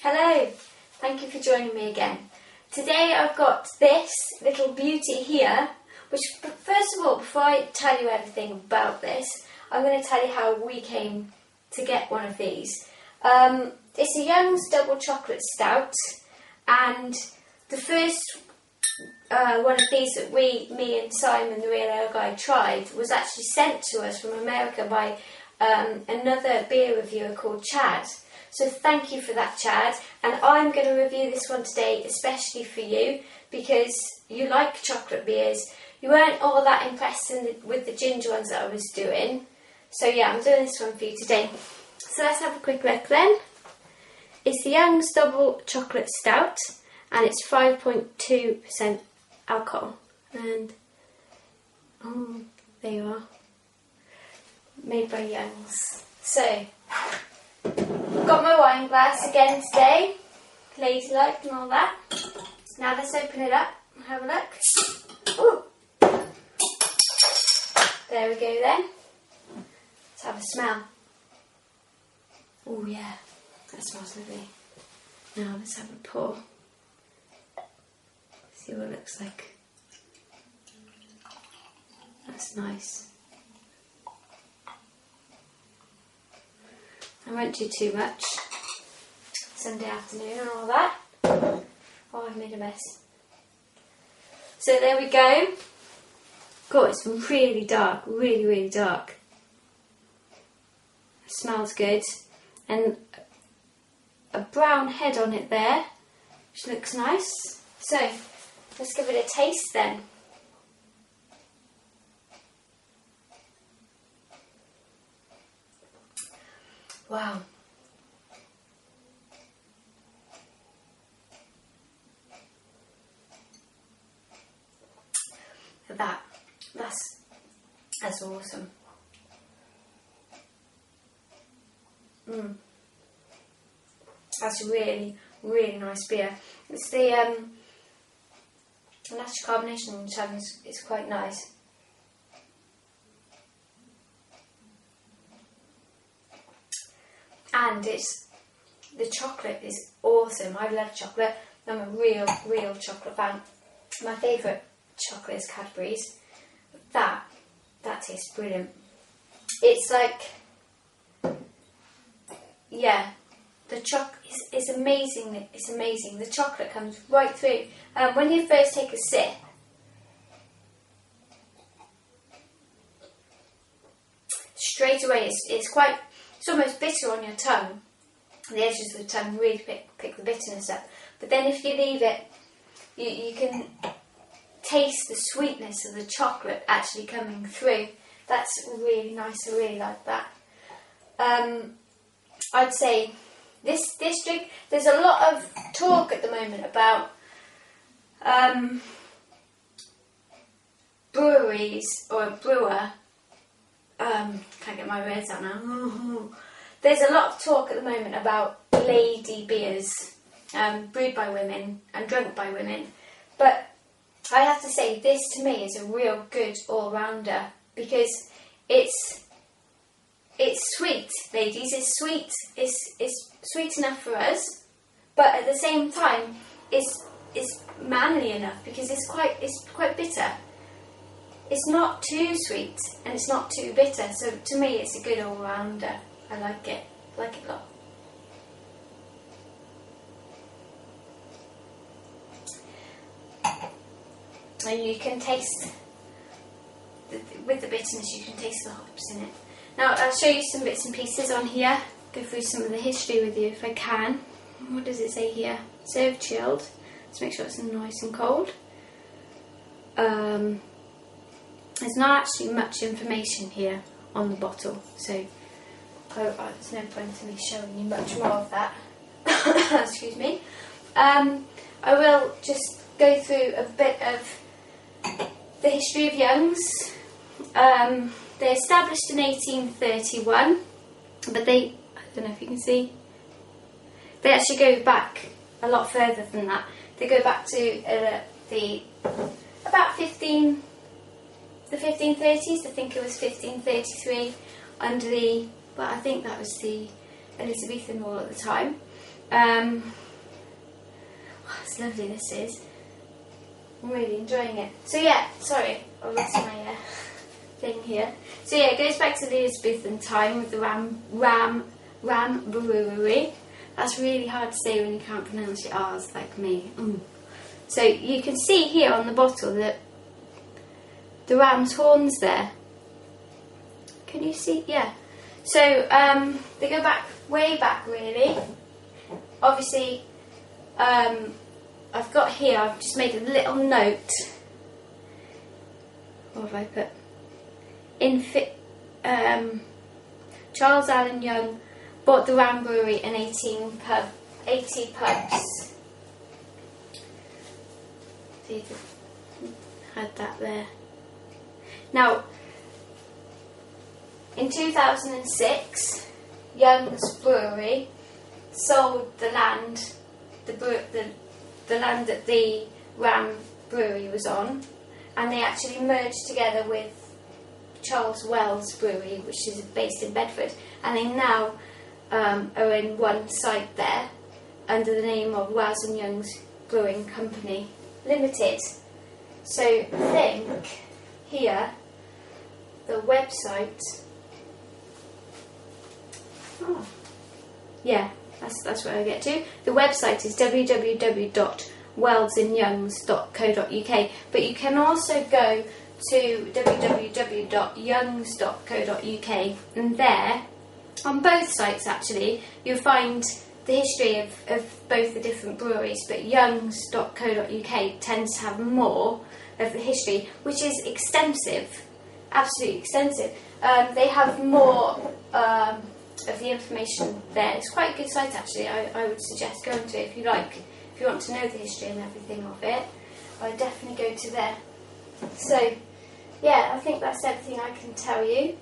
Hello, thank you for joining me again. Today I've got this little beauty here, which first of all, before I tell you everything about this, I'm going to tell you how we came to get one of these. It's a Young's Double Chocolate Stout, and the first one of these that me and Simon, the real ale guy, tried was actually sent to us from America by another beer reviewer called Chad. So thank you for that, Chad. And I'm going to review this one today, especially for you, because you like chocolate beers. You weren't all that impressed with the ginger ones that I was doing. So yeah, I'm doing this one for you today. So let's have a quick look then. It's the Young's Double Chocolate Stout, and it's 5.2% alcohol. And, oh, there you are. Made by Young's. So, got my wine glass again today, ladylike and all that. Now let's open it up and have a look. Ooh. There we go then. Let's have a smell. Oh yeah, that smells lovely. Now let's have a pour. See what it looks like. That's nice. I won't do too much. Sunday afternoon and all that. Oh, I've made a mess. So there we go. God, it's really dark. Really, really dark. It smells good. And a brown head on it there, which looks nice. So, let's give it a taste then. Wow. That's awesome. That's a really, really nice beer. It's the natural carbonation on the tongue is quite nice. And the chocolate is awesome. I love chocolate. I'm a real chocolate fan. My favourite chocolate is Cadbury's. That tastes brilliant. It's like, yeah, the chocolate is amazing. It's amazing. The chocolate comes right through. When you first take a sip, straight away it's almost bitter on your tongue. The edges of the tongue really pick the bitterness up. But then if you leave it, you can taste the sweetness of the chocolate actually coming through. That's really nice. I really like that. I'd say this drink, there's a lot of talk at the moment about breweries or a brewer. Can't get my words out now. There's a lot of talk at the moment about lady beers, brewed by women and drunk by women. But I have to say, this to me is a real good all-rounder, because it's sweet, ladies. It's sweet. It's sweet enough for us, but at the same time, it's manly enough because it's quite bitter. It's not too sweet and it's not too bitter. So to me, it's a good all-rounder. I like it. I like it a lot. And you can taste, with the bitterness, you can taste the hops in it. Now, I'll show you some bits and pieces on here. Go through some of the history with you if I can. What does it say here? Serve chilled. Let's make sure it's nice and cold. There's not actually much information here on the bottle, so there's no point in me showing you much more of that. Excuse me. I will just go through a bit of the history of Young's. They established in 1831, but I don't know if you can see, they actually go back a lot further than that. They go back to the 1530s. I think it was 1533 under I think that was the Elizabethan rule at the time. It's lovely, this is. I'm really enjoying it. So yeah, sorry, I lost my thing here. So yeah, it goes back to the Elizabethan time with the Ram Brewery. That's really hard to say when you can't pronounce your R's like me. So you can see here on the bottle that the ram's horns there. Can you see? Yeah. So they go back, way back really. Obviously, I've got here, I've just made a little note. What have I put? Charles Allen Young bought the Ram Brewery in 80 pubs. So you had that there. Now, in 2006, Young's Brewery sold the land, the land that the Ram Brewery was on, and they actually merged together with Charles Wells Brewery, which is based in Bedford, and they now are in one site there under the name of Wells and Young's Brewing Company Limited. So I think here the website. Yeah, that's where I get to. The website is www.wellsandyoungs.co.uk, but you can also go to www.youngs.co.uk, and there, on both sites actually, you'll find the history of both the different breweries, but youngs.co.uk tends to have more of the history, which is extensive, absolutely extensive. They have more of the information there. It's quite a good site actually. I would suggest going to it if you like. If you want to know the history and everything of it, I would definitely go to there. So, yeah, I think that's everything I can tell you.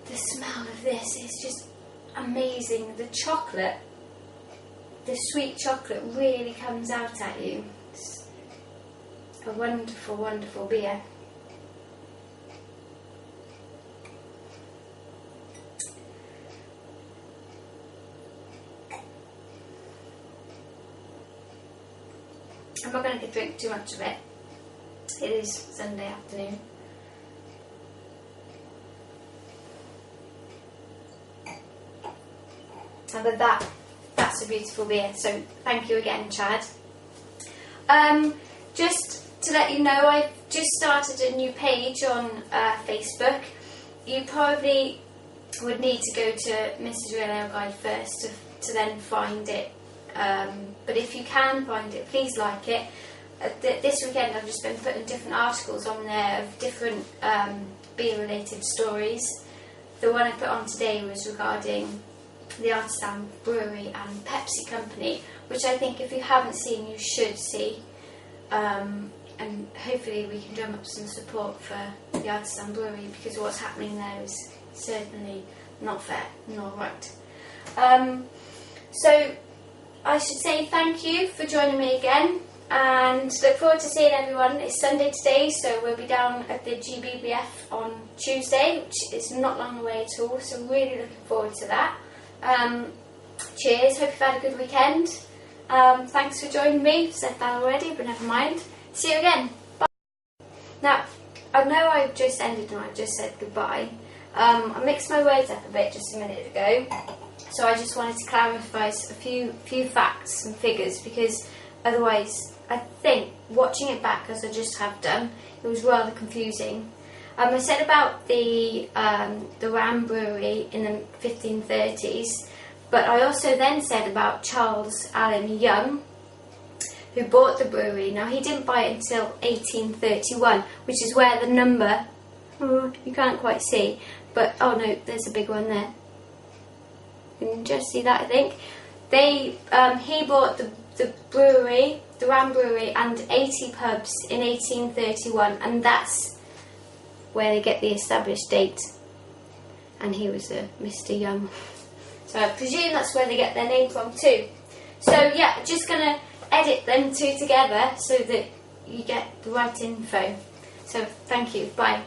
The smell of this is just amazing. The chocolate, the sweet chocolate really comes out at you. It's a wonderful, wonderful beer. I'm not going to drink too much of it. It is Sunday afternoon. But that's a beautiful beer. So thank you again, Chad. Just to let you know, I've just started a new page on Facebook. You probably would need to go to Mrs. Real Ale Guide first to then find it. But if you can find it, please like it. This weekend I've just been putting different articles on there of different beer related stories. The one I put on today was regarding the Artisan Brewery and Pepsi Company, which I think if you haven't seen you should see, and hopefully we can drum up some support for the Artisan Brewery, because what's happening there is certainly not fair, not right. So I should say thank you for joining me again, and look forward to seeing everyone. It's Sunday today, so we'll be down at the GBBF on Tuesday, which is not long away at all, so really looking forward to that. Cheers, hope you've had a good weekend. Thanks for joining me. I've said that already, but never mind. See you again. Bye. Now, I know I've just ended and I've just said goodbye. I mixed my words up a bit just a minute ago, so I just wanted to clarify a few facts and figures, because otherwise I think, watching it back as I just have done, it was rather confusing. I said about the Ram Brewery in the 1530s, but I also then said about Charles Allen Young, who bought the brewery. Now, he didn't buy it until 1831, which is where the number, you can't quite see, but oh no, there's a big one there. You can just see that, I think. He bought the brewery, the Ram Brewery, and 80 pubs in 1831, and that's where they get the established date. And he was Mr. Young. So I presume that's where they get their name from too. So yeah, just going to edit them two together so that you get the right info. So thank you, bye.